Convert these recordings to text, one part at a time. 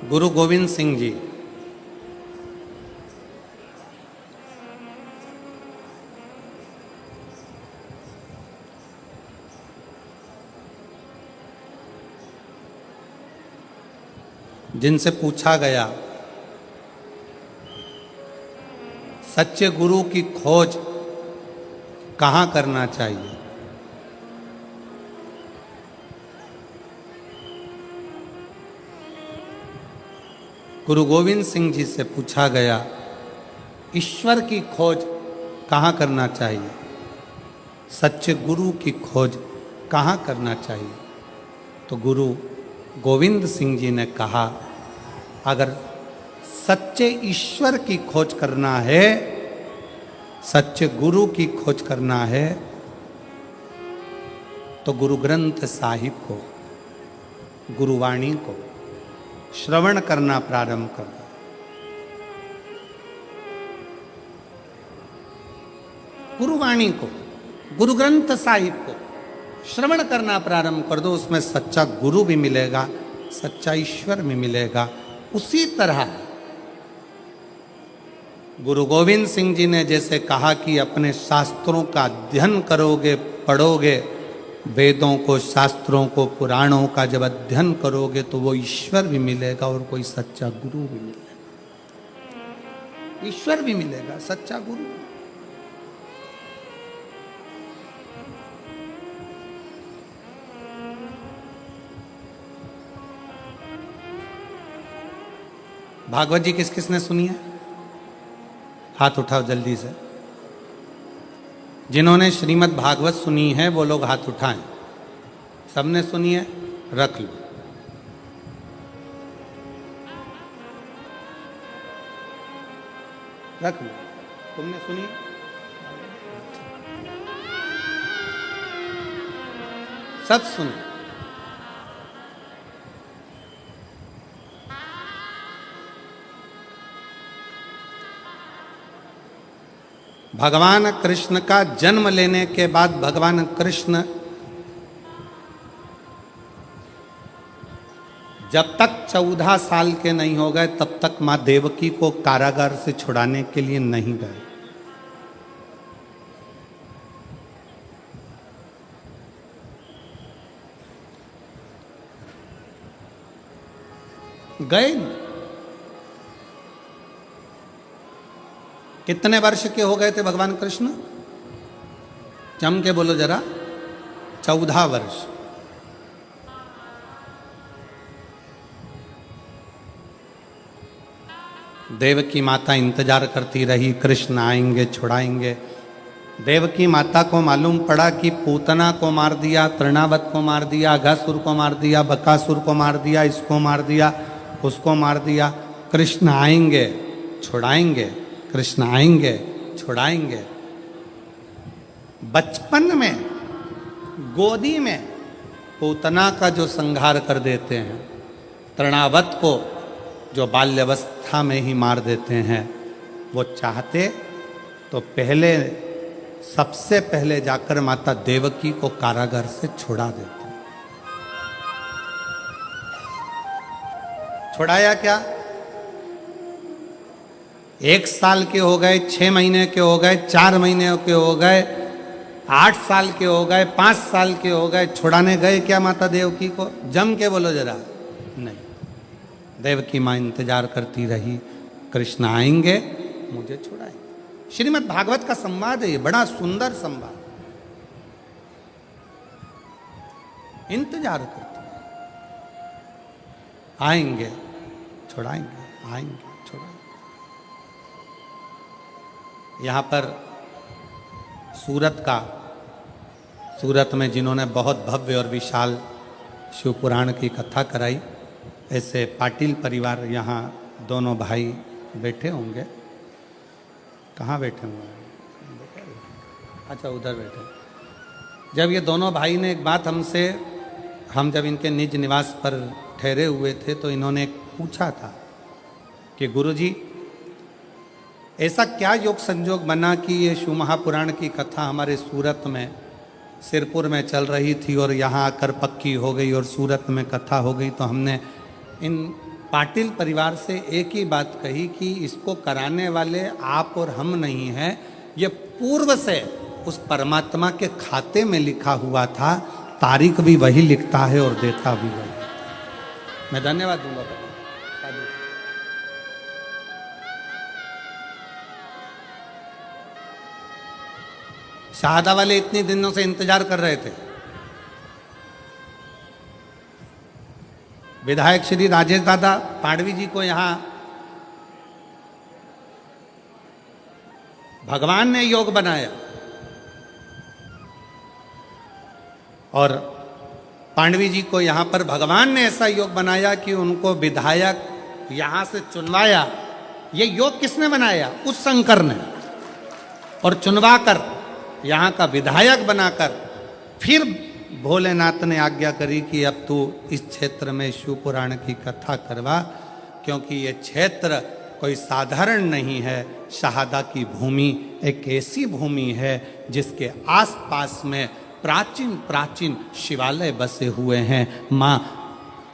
गुरु गोविंद सिंह जी जिनसे पूछा गया सच्चे गुरु की खोज कहाँ करना चाहिए, गुरु गोविंद सिंह जी से पूछा गया ईश्वर की खोज कहाँ करना चाहिए, सच्चे गुरु की खोज कहाँ करना चाहिए। तो गुरु गोविंद सिंह जी ने कहा अगर सच्चे ईश्वर की खोज करना है, सच्चे गुरु की खोज करना है, तो गुरु ग्रंथ साहिब को, गुरुवाणी को श्रवण करना प्रारंभ कर दो। गुरुवाणी को, गुरु ग्रंथ साहिब को श्रवण करना प्रारंभ कर दो। उसमें सच्चा गुरु भी मिलेगा, सच्चा ईश्वर भी मिलेगा। उसी तरह गुरु गोविंद सिंह जी ने जैसे कहा कि अपने शास्त्रों का अध्ययन करोगे, पढ़ोगे, वेदों को, शास्त्रों को, पुराणों का जब अध्ययन करोगे तो वो ईश्वर भी मिलेगा और कोई सच्चा गुरु भी मिलेगा। ईश्वर भी मिलेगा, सच्चा गुरु। भागवत जी किस किसने सुनी है? हाथ उठाओ जल्दी से। जिन्होंने श्रीमद् भागवत सुनी है वो लोग हाथ उठाएं। सबने सुनी है? रख लो। रख लो। तुमने सुनी? सब सुने। भगवान कृष्ण का जन्म लेने के बाद भगवान कृष्ण जब तक 14 साल के नहीं हो गए तब तक मां देवकी को कारागार से छुड़ाने के लिए नहीं गए। गए नहीं। कितने वर्ष के हो गए थे भगवान कृष्ण? जम के बोलो जरा। 14 वर्ष। देवकी माता इंतजार करती रही, कृष्ण आएंगे, छुड़ाएंगे। देवकी माता को मालूम पड़ा कि पूतना को मार दिया, तृणावत को मार दिया, अघासुर को मार दिया, बकासुर को मार दिया, इसको मार दिया, उसको मार दिया। कृष्ण आएंगे, छुड़ाएंगे, कृष्ण आएंगे, छुड़ाएंगे। बचपन में गोदी में पूतना का जो संहार कर देते हैं, तृणावत को जो बाल्यावस्था में ही मार देते हैं, वो चाहते तो पहले, सबसे पहले जाकर माता देवकी को कारागार से छुड़ा देते। छुड़ाया क्या? 1 साल के हो गए, 6 महीने के हो गए, 4 महीने के हो गए, 8 साल के हो गए, 5 साल के हो गए, छुड़ाने गए क्या माता देवकी को? जम के बोलो जरा। नहीं। देवकी माँ इंतजार करती रही, कृष्ण आएंगे, मुझे छुड़ाएंगे। श्रीमद् भागवत का संवाद है ये, बड़ा सुंदर संवाद। इंतजार करती रही, आएंगे, छुड़ाएंगे, आएंगे, छुड़ाएंगे। यहाँ पर सूरत में जिन्होंने बहुत भव्य और विशाल शिव पुराण की कथा कराई, ऐसे पाटिल परिवार यहाँ दोनों भाई बैठे होंगे। कहाँ बैठे होंगे? अच्छा, उधर बैठे। जब ये दोनों भाई ने एक बात हमसे, हम जब इनके निज निवास पर ठहरे हुए थे तो इन्होंने पूछा था कि गुरुजी ऐसा क्या योग संजोग बना कि ये शिव महापुराण की कथा हमारे सूरत में, सिरपुर में चल रही थी और यहाँ आकर पक्की हो गई और सूरत में कथा हो गई। तो हमने इन पाटिल परिवार से एक ही बात कही कि इसको कराने वाले आप और हम नहीं हैं, ये पूर्व से उस परमात्मा के खाते में लिखा हुआ था, तारीख भी वही लिखता है और देता भी वही। मैं धन्यवाद दूंगा। शाहदा वाले इतने दिनों से इंतजार कर रहे थे। विधायक श्री राजेश दादा पांडवी जी को यहां भगवान ने योग बनाया और पांडवी जी को यहां पर भगवान ने ऐसा योग बनाया कि उनको विधायक यहां से चुनवाया। ये योग किसने बनाया? उस शंकर ने। और चुनवाकर यहां का विधायक बनाकर फिर भोलेनाथ ने आज्ञा करी कि अब तू इस क्षेत्र में शिव पुराण की कथा करवा, क्योंकि ये क्षेत्र कोई साधारण नहीं है। शाहदा की भूमि एक ऐसी भूमि है जिसके आसपास में प्राचीन प्राचीन शिवालय बसे हुए हैं। माँ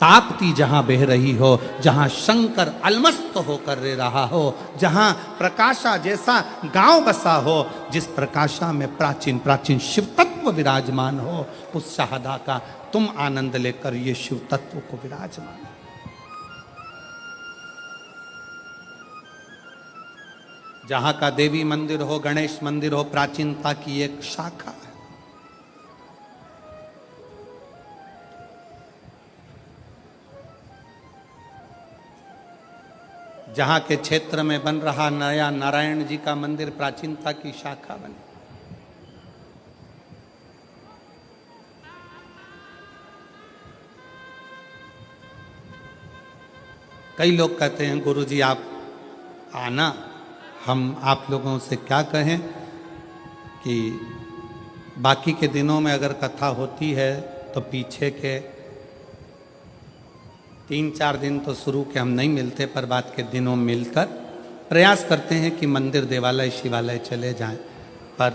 ताप्ती जहाँ बह रही हो, जहाँ शंकर अलमस्त होकर रह रहा हो, जहाँ प्रकाशा जैसा गांव बसा हो, जिस प्रकाशा में प्राचीन प्राचीन शिव तत्व विराजमान हो, उस शाहदा का तुम आनंद लेकर ये शिव तत्व को विराजमान। जहाँ का देवी मंदिर हो, गणेश मंदिर हो, प्राचीनता की एक शाखा है। जहाँ के क्षेत्र में बन रहा नया नारायण जी का मंदिर प्राचीनता की शाखा बने। कई लोग कहते हैं गुरुजी आप आना, हम आप लोगों से क्या कहें कि बाकी के दिनों में अगर कथा होती है तो पीछे के 3-4 दिन तो शुरू के हम नहीं मिलते, पर बाद के दिनों मिलकर प्रयास करते हैं कि मंदिर देवालय शिवालय चले जाएं। पर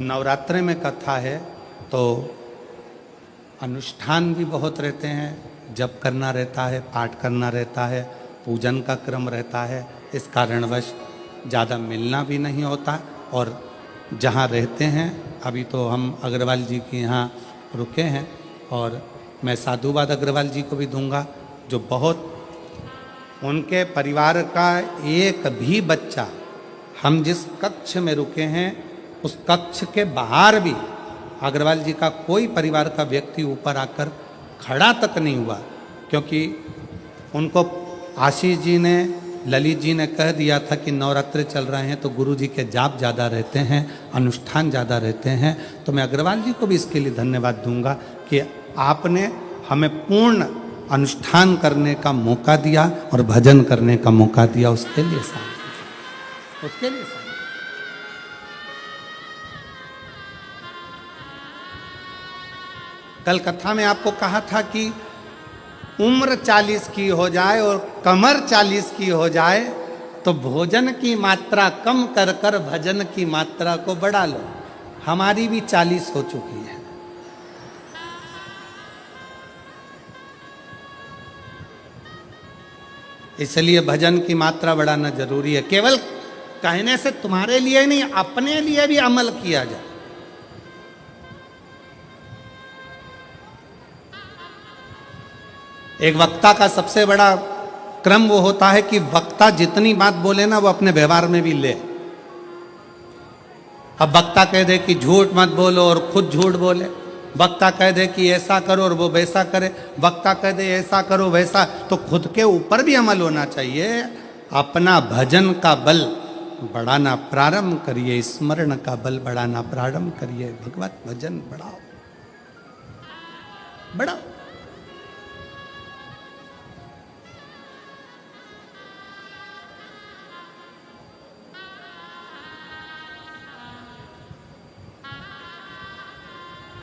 नवरात्रि में कथा है तो अनुष्ठान भी बहुत रहते हैं, जप करना रहता है, पाठ करना रहता है, पूजन का क्रम रहता है। इस कारणवश ज़्यादा मिलना भी नहीं होता। और जहाँ रहते हैं, अभी तो हम अग्रवाल जी के यहाँ रुके हैं और मैं साधुवाद अग्रवाल जी को भी दूंगा, जो बहुत उनके परिवार का एक भी बच्चा, हम जिस कक्ष में रुके हैं उस कक्ष के बाहर भी अग्रवाल जी का कोई परिवार का व्यक्ति ऊपर आकर खड़ा तक नहीं हुआ, क्योंकि उनको आशीष जी ने, ललित जी ने कह दिया था कि नवरात्रि चल रहे हैं तो गुरु जी के जाप ज़्यादा रहते हैं, अनुष्ठान ज़्यादा रहते हैं। तो मैं अग्रवाल जी को भी इसके लिए धन्यवाद दूंगा कि आपने हमें पूर्ण अनुष्ठान करने का मौका दिया और भजन करने का मौका दिया। उसके लिए उसके लिए कल कथा में आपको कहा था कि उम्र 40 की हो जाए और कमर 40 की हो जाए तो भोजन की मात्रा कम कर कर भजन की मात्रा को बढ़ा लो। हमारी भी 40 हो चुकी है। इसलिए भजन की मात्रा बढ़ाना जरूरी है। केवल कहने से तुम्हारे लिए नहीं, अपने लिए भी अमल किया जाए। एक वक्ता का सबसे बड़ा क्रम वो होता है कि वक्ता जितनी बात बोले ना वो अपने व्यवहार में भी ले। अब वक्ता कह दे कि झूठ मत बोलो और खुद झूठ बोले, वक्ता कह दे कि ऐसा करो और वो वैसा करे, वक्ता कह दे ऐसा करो वैसा, तो खुद के ऊपर भी अमल होना चाहिए। अपना भजन का बल बढ़ाना प्रारंभ करिए, स्मरण का बल बढ़ाना प्रारंभ करिए, भगवत भजन बढ़ाओ बढ़ाओ।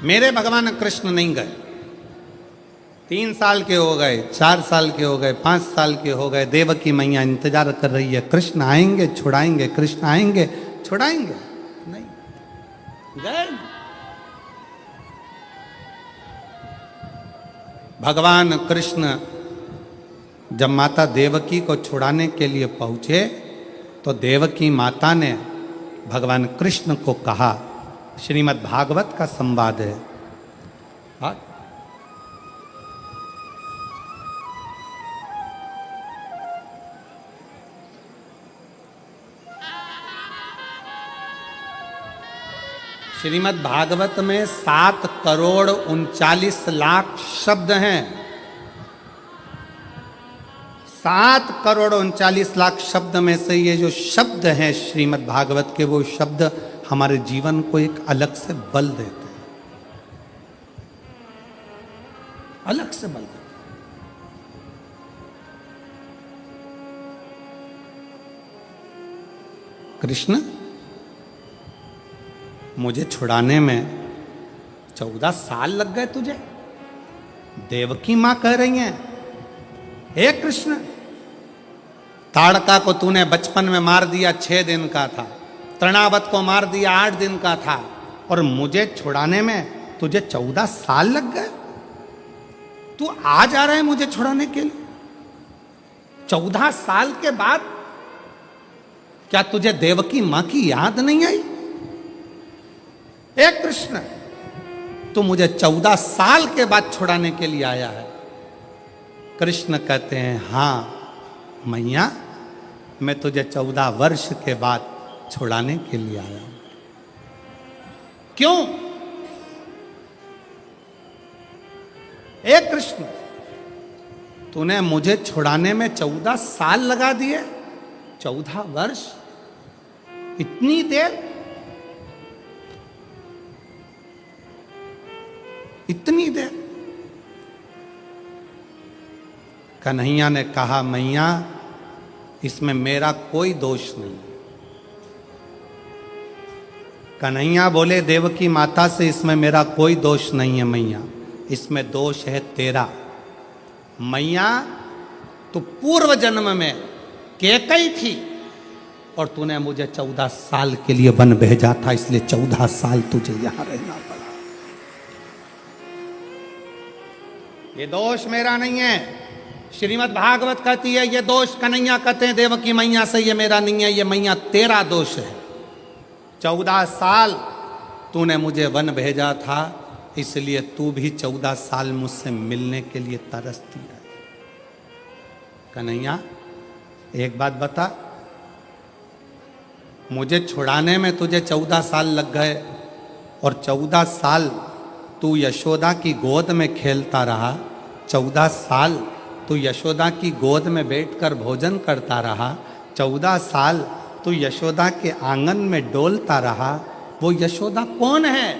मेरे भगवान कृष्ण नहीं गए, 3 साल के हो गए, 4 साल के हो गए, 5 साल के हो गए। देवकी मैया इंतजार कर रही है, कृष्ण आएंगे छुड़ाएंगे, कृष्ण आएंगे छुड़ाएंगे, नहीं गए। भगवान कृष्ण जब माता देवकी को छुड़ाने के लिए पहुंचे तो देवकी माता ने भगवान कृष्ण को कहा, श्रीमद् भागवत का संवाद है। श्रीमद् भागवत में 7,39,00,000 शब्द हैं। 7,39,00,000 शब्द में से ये जो शब्द हैं श्रीमद् भागवत के, वो शब्द हमारे जीवन को एक अलग से बल देते हैं, अलग से बल देते हैं। कृष्ण, मुझे छुड़ाने में 14 साल लग गए तुझे। देवकी मां कह रही हैं, हे कृष्ण, ताड़का को तूने बचपन में मार दिया, 6 दिन का था। तृणावत को मार दिया, 8 दिन का था। और मुझे छुड़ाने में तुझे 14 साल लग गए। तू आ जा रहा है मुझे छुड़ाने के लिए 14 साल के बाद। क्या तुझे देवकी मां की याद नहीं आई? हे कृष्ण, तू मुझे 14 साल के बाद छुड़ाने के लिए आया है। कृष्ण कहते हैं, हां मैया, मैं तुझे 14 वर्ष के बाद छुड़ाने के लिए आया हूं। क्यों? हे कृष्ण, तूने मुझे छुड़ाने में 14 साल लगा दिए। 14 वर्ष, इतनी देर, इतनी देर। कन्हैया ने कहा, मैया, इसमें मेरा कोई दोष नहीं। कन्हैया बोले देवकी माता से, इसमें मेरा कोई दोष नहीं है मैया, इसमें दोष है तेरा। मैया, तू पूर्व जन्म में कैकई थी और तूने मुझे 14 साल के लिए वन भेजा था, इसलिए 14 साल तुझे यहां रहना पड़ा। ये दोष मेरा नहीं है। श्रीमद् भागवत कहती है ये दोष कन्हैया कहते हैं देवकी मैया से, ये मेरा नहीं है, ये मैया तेरा दोष है। 14 साल तूने मुझे वन भेजा था, इसलिए तू भी 14 साल मुझसे मिलने के लिए तरसती है। कन्हैया, एक बात बता, मुझे छुड़ाने में तुझे 14 साल लग गए और 14 साल तू यशोदा की गोद में खेलता रहा। 14 साल तू यशोदा की गोद में बैठकर भोजन करता रहा। 14 साल तू यशोदा के आंगन में डोलता रहा। वो यशोदा कौन है?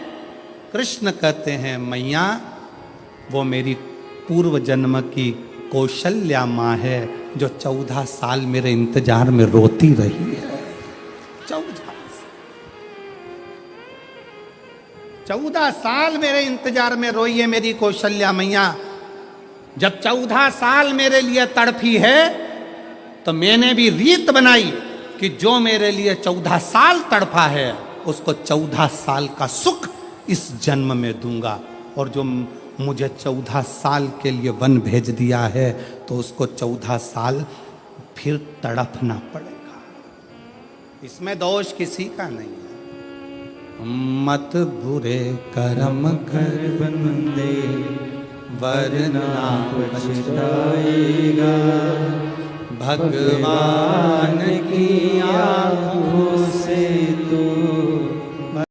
कृष्ण कहते हैं, मैया, वो मेरी पूर्व जन्म की कौशल्या माँ है, जो 14 साल मेरे इंतजार में रोती रही है। 14 साल मेरे इंतजार में रोई है मेरी कौशल्या मैया। जब 14 साल मेरे लिए तड़पी है तो मैंने भी रीत बनाई कि जो मेरे लिए 14 साल तड़पा है उसको 14 साल का सुख इस जन्म में दूंगा, और जो मुझे 14 साल के लिए वन भेज दिया है तो उसको 14 साल फिर तड़पना पड़ेगा। इसमें दोष किसी का नहीं है। मत बुरे कर्म कर बंदे वरना पछताएगा, भगवान की